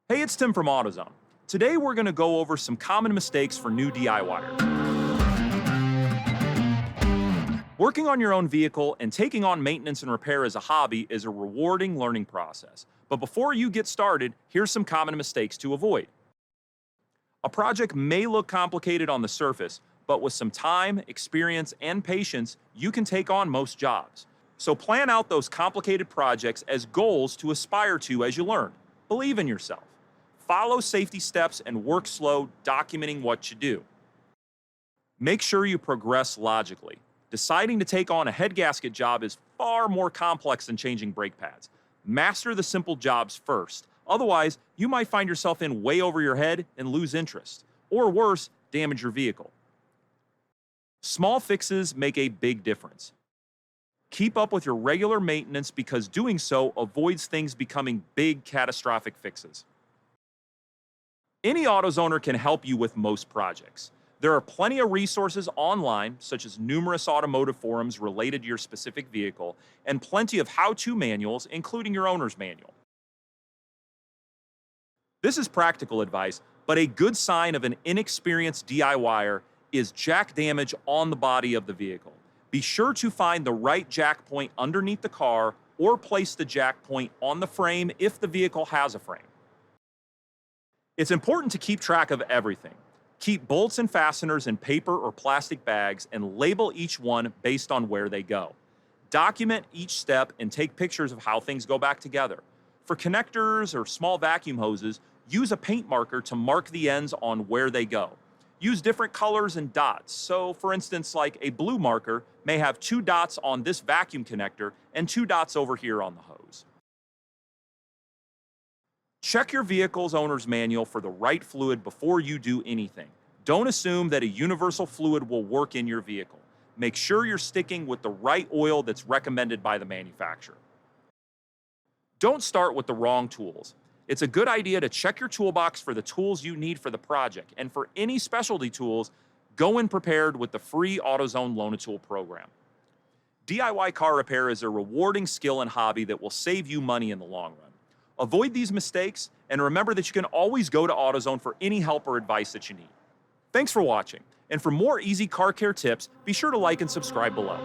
Hey, it's Tim from AutoZone. Today we're going to go over some common mistakes for new DIYers. Working on your own vehicle and taking on maintenance and repair as a hobby is a rewarding learning process. But before you get started, here's some common mistakes to avoid. A project may look complicated on the surface, but with some time, experience, and patience, you can take on most jobs. So plan out those complicated projects as goals to aspire to as you learn. Believe in yourself. Follow safety steps and work slow, documenting what you do. Make sure you progress logically. Deciding to take on a head gasket job is far more complex than changing brake pads. Master the simple jobs first. Otherwise, you might find yourself in way over your head and lose interest. Or worse, damage your vehicle. Small fixes make a big difference. Keep up with your regular maintenance because doing so avoids things becoming big, catastrophic fixes. Any AutoZoner can help you with most projects. There are plenty of resources online, such as numerous automotive forums related to your specific vehicle, and plenty of how-to manuals, including your owner's manual. This is practical advice, but a good sign of an inexperienced DIYer is jack damage on the body of the vehicle. Be sure to find the right jack point underneath the car or place the jack point on the frame if the vehicle has a frame. It's important to keep track of everything. Keep bolts and fasteners in paper or plastic bags and label each one based on where they go. Document each step and take pictures of how things go back together. For connectors or small vacuum hoses, use a paint marker to mark the ends on where they go. Use different colors and dots. So, for instance, like a blue marker may have 2 dots on this vacuum connector and 2 dots over here on the hose. Check your vehicle's owner's manual for the right fluid before you do anything. Don't assume that a universal fluid will work in your vehicle. Make sure you're sticking with the right oil that's recommended by the manufacturer. Don't start with the wrong tools. It's a good idea to check your toolbox for the tools you need for the project, and for any specialty tools, go in prepared with the free AutoZone Loan-A-Tool program. DIY car repair is a rewarding skill and hobby that will save you money in the long run. Avoid these mistakes, and remember that you can always go to AutoZone for any help or advice that you need. Thanks for watching, and for more easy car care tips, be sure to like and subscribe below.